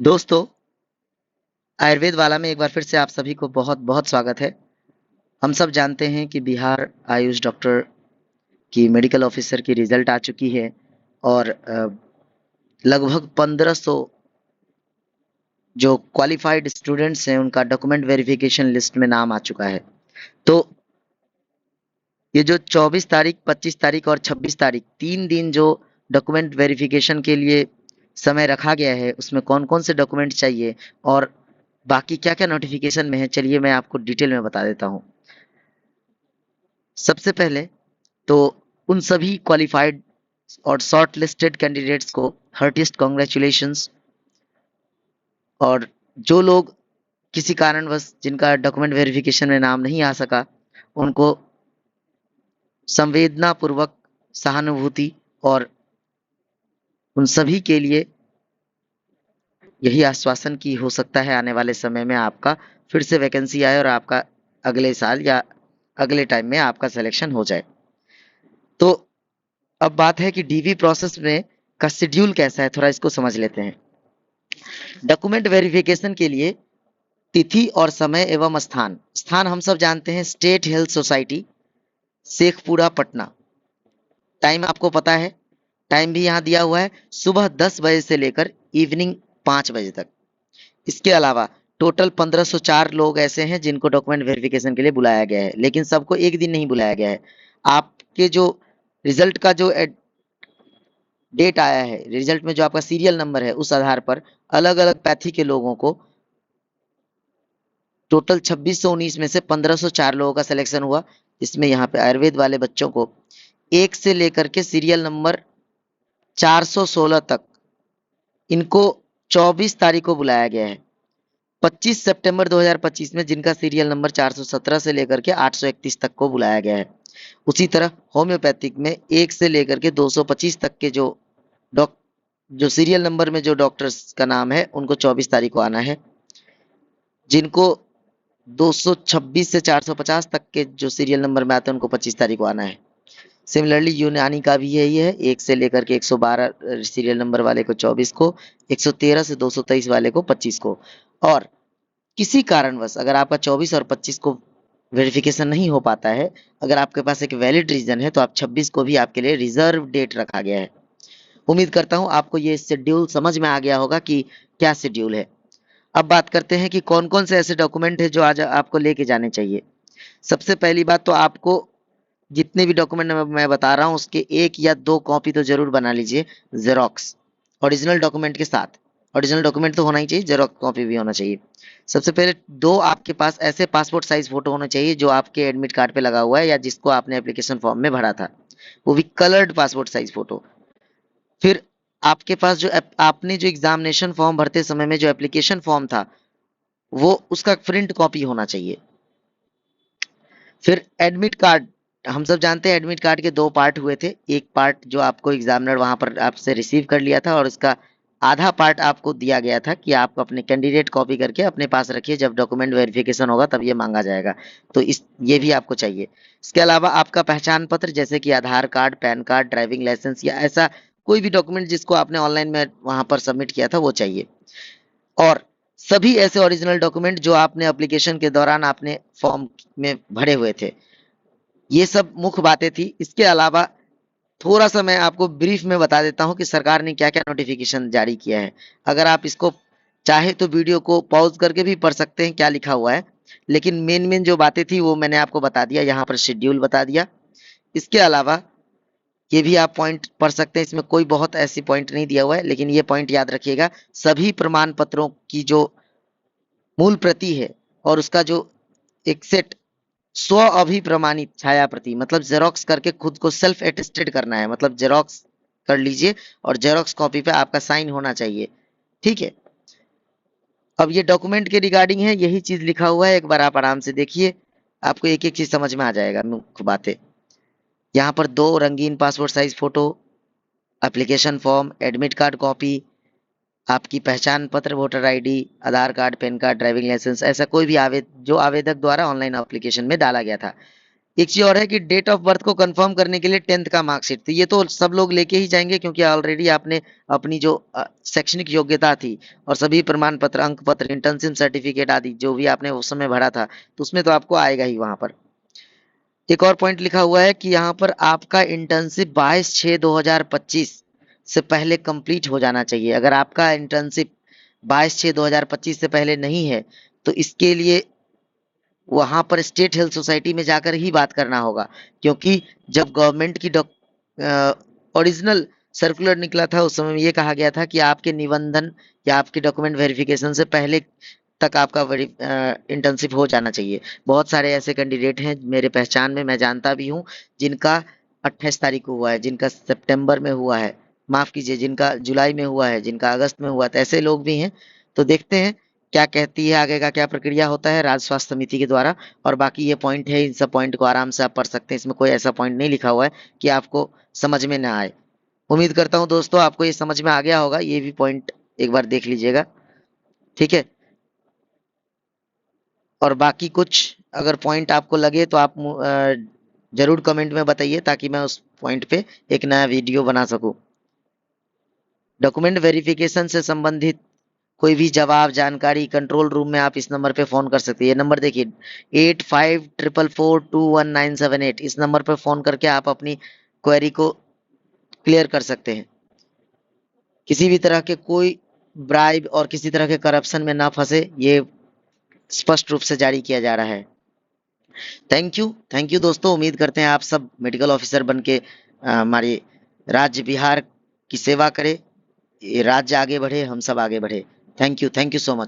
दोस्तों, आयुर्वेद वाला में एक बार फिर से आप सभी को बहुत बहुत स्वागत है। हम सब जानते हैं कि बिहार आयुष डॉक्टर की मेडिकल ऑफिसर की रिजल्ट आ चुकी है और लगभग 1500 जो क्वालिफाइड स्टूडेंट्स हैं उनका डॉक्यूमेंट वेरिफिकेशन लिस्ट में नाम आ चुका है। तो ये जो 24 तारीख, 25 तारीख और 26 तारीख 3 दिन जो डॉक्यूमेंट वेरिफिकेशन के लिए समय रखा गया है, उसमें कौन कौन से डॉक्यूमेंट चाहिए और बाकी क्या क्या नोटिफिकेशन में है, चलिए मैं आपको डिटेल में बता देता हूँ। सबसे पहले तो उन सभी क्वालिफाइड और शॉर्ट लिस्टेड कैंडिडेट्स को हार्टिएस्ट कॉन्ग्रेचुलेशंस। और जो लोग किसी कारणवश जिनका डॉक्यूमेंट वेरिफिकेशन में नाम नहीं आ सका, उनको संवेदना पूर्वक सहानुभूति। और उन सभी के लिए यही आश्वासन की हो सकता है आने वाले समय में आपका फिर से वैकेंसी आए और आपका अगले साल या अगले टाइम में आपका सिलेक्शन हो जाए। तो अब बात है कि डीवी प्रोसेस में का शेड्यूल कैसा है, थोड़ा इसको समझ लेते हैं। डॉक्यूमेंट वेरिफिकेशन के लिए तिथि और समय एवं स्थान स्थान हम सब जानते हैं, state health society, Sheikhpura, Patna. Time आपको पता है, टाइम भी यहाँ दिया हुआ है, सुबह 10 बजे से लेकर इवनिंग 5 बजे तक। इसके अलावा टोटल 1504 लोग ऐसे हैं जिनको डॉक्यूमेंट वेरिफिकेशन के लिए बुलाया गया है, लेकिन सबको एक दिन नहीं बुलाया गया है। आपके जो रिजल्ट का जो डेट आया है, रिजल्ट में जो आपका सीरियल नंबर है, उस आधार पर अलग अलग पैथी के लोगों को टोटल 2619 में से 1504 लोगों का सिलेक्शन हुआ। इसमें यहाँ पे आयुर्वेद वाले बच्चों को एक से लेकर के सीरियल नंबर 416 तक इनको 24 तारीख को बुलाया गया है। 25 सितंबर 2025 में जिनका सीरियल नंबर 417 से लेकर के 831 तक को बुलाया गया है। उसी तरह होम्योपैथिक में 1 से लेकर के 225 तक के डॉक जो सीरियल नंबर में जो डॉक्टर्स का नाम है, उनको 24 तारीख को आना है। जिनको 226 से 450 तक के जो सीरियल नंबर में आते हैं, उनको 25 तारीख को आना है। सिमिलरली यूनानी का भी यही है, 1 से लेकर के 112 सीरियल नंबर वाले को 24 को, 113 से 223 वाले को 25 को। और किसी कारणवश अगर आपका 24 और 25 को वेरिफिकेशन नहीं हो पाता है, अगर आपके पास एक वैलिड रीजन है, तो आप 26 को भी आपके लिए रिजर्व डेट रखा गया है। उम्मीद करता हूं आपको ये शेड्यूल समझ में आ गया होगा कि क्या शेड्यूल है। अब बात करते हैं कि कौन कौन से ऐसे डॉक्यूमेंट है जो आज आपको लेके जाने चाहिए। सबसे पहली बात तो आपको जितने भी डॉक्यूमेंट मैं बता रहा हूँ उसके 1 या 2 कॉपी तो जरूर बना लीजिए, जेरोक्स ओरिजिनल डॉक्यूमेंट के साथ। ओरिजिनल डॉक्यूमेंट तो होना ही चाहिए, जेरोक्स कॉपी भी होना चाहिए। सबसे पहले दो आपके पास ऐसे पासपोर्ट साइज फोटो होना चाहिए जो आपके एडमिट कार्ड पे लगा हुआ है या जिसको आपने एप्लीकेशन फॉर्म में भरा था, वो भी कलर्ड पासपोर्ट साइज फोटो। फिर आपके पास आपने जो एग्जामिनेशन फॉर्म भरते समय में जो एप्लीकेशन फॉर्म था, वो उसका प्रिंट कॉपी होना चाहिए। फिर एडमिट कार्ड, हम सब जानते हैं एडमिट कार्ड के 2 पार्ट हुए थे। एक पार्ट जो आपको एग्जामिनर वहां पर आपसे रिसीव कर लिया था और उसका आधा पार्ट आपको दिया गया था कि आप अपने कैंडिडेट कॉपी करके अपने पास रखिए, जब डॉक्यूमेंट वेरिफिकेशन होगा तब ये मांगा जाएगा। तो ये भी आपको चाहिए। इसके अलावा आपका पहचान पत्र जैसे कि Aadhaar card, PAN card, driving licence या ऐसा कोई भी डॉक्यूमेंट जिसको आपने ऑनलाइन में वहां पर सबमिट किया था, वो चाहिए। और सभी ऐसे ओरिजिनल डॉक्यूमेंट जो आपने एप्लीकेशन के दौरान आपने फॉर्म में भरे हुए थे। ये सब मुख्य बातें थी। इसके अलावा थोड़ा सा मैं आपको ब्रीफ में बता देता हूँ कि सरकार ने क्या क्या नोटिफिकेशन जारी किया है। अगर आप इसको चाहे तो वीडियो को पॉज करके भी पढ़ सकते हैं क्या लिखा हुआ है, लेकिन मेन मेन जो बातें थी वो मैंने आपको बता दिया, यहाँ पर शेड्यूल बता दिया। इसके अलावा ये भी आप पॉइंट पढ़ सकते हैं, इसमें कोई बहुत ऐसी पॉइंट नहीं दिया हुआ है, लेकिन ये पॉइंट याद रखिएगा। सभी प्रमाण पत्रों की जो मूल प्रति है और उसका जो एक सेट स्व अभिप्रमाणित छाया प्रति, मतलब जेरोक्स करके खुद को सेल्फ एटेस्टेड करना है, मतलब जेरोक्स कर लीजिए और जेरोक्स कॉपी पे आपका साइन होना चाहिए। ठीक है। अब ये डॉक्यूमेंट के रिगार्डिंग है, यही चीज लिखा हुआ है, एक बार आप आराम से देखिए, आपको एक एक चीज समझ में आ जाएगा। मुख्य बातें यहाँ पर 2 रंगीन passport size photo, application form, admit card copy, आपकी पहचान पत्र, voter ID, Aadhaar card, PAN card, driving licence, ऐसा कोई भी जो आवेदक द्वारा ऑनलाइन एप्लीकेशन में डाला गया था। एक चीज और है कि डेट ऑफ बर्थ को कंफर्म करने के लिए 10th का मार्कशीट, तो ये तो सब लोग लेके ही जाएंगे क्योंकि ऑलरेडी आपने अपनी जो शैक्षणिक योग्यता थी और सभी प्रमाण पत्र, अंक पत्र, इंटर्नशिप सर्टिफिकेट आदि जो भी आपने उस समय भरा था, तो उसमें तो आपको आएगा ही वहां पर। एक और पॉइंट लिखा हुआ है कि यहाँ पर आपका इंटर्नशिप 22/6/2025 से पहले कंप्लीट हो जाना चाहिए। अगर आपका इंटर्नशिप 22/6/2025 से पहले नहीं है तो इसके लिए वहां पर स्टेट हेल्थ सोसाइटी में जाकर ही बात करना होगा, क्योंकि जब गवर्नमेंट की ओरिजिनल सर्कुलर निकला था उस समय ये कहा गया था कि आपके निबंधन या आपके डॉक्यूमेंट वेरिफिकेशन से पहले तक आपका इंटर्नशिप हो जाना चाहिए। बहुत सारे ऐसे कैंडिडेट हैं मेरे पहचान में, मैं जानता भी हूँ, जिनका 28 तारीख को हुआ है, जिनका सितंबर में हुआ है, माफ कीजिए जिनका जुलाई में हुआ है, जिनका अगस्त में हुआ, तो ऐसे लोग भी हैं। तो देखते हैं क्या कहती है आगे का, क्या प्रक्रिया होता है राज्य स्वास्थ्य समिति के द्वारा। और बाकी ये पॉइंट है, इन सब पॉइंट को आराम से आप पढ़ सकते हैं, इसमें कोई ऐसा पॉइंट नहीं लिखा हुआ है कि आपको समझ में ना आए। उम्मीद करता हूँ दोस्तों आपको ये समझ में आ गया होगा, ये भी पॉइंट एक बार देख लीजिएगा, ठीक है। और बाकी कुछ अगर पॉइंट आपको लगे तो आप जरूर कमेंट में बताइए ताकि मैं उस पॉइंट पे एक नया वीडियो बना सकूं। डॉक्यूमेंट वेरिफिकेशन से संबंधित कोई भी जवाब, जानकारी कंट्रोल रूम में आप इस नंबर पे फोन कर सकते हैं। ये नंबर देखिए 8544421978, इस नंबर पे फोन करके आप अपनी क्वेरी को क्लियर कर सकते हैं। किसी भी तरह के कोई ब्राइब और किसी तरह के करप्शन में ना फंसे, ये स्पष्ट रूप से जारी किया जा रहा है। थैंक यू दोस्तों, उम्मीद करते हैं आप सब मेडिकल ऑफिसर बन के हमारे राज्य बिहार की सेवा करें, ये राज्य आगे बढ़े, हम सब आगे बढ़े। Thank you so much.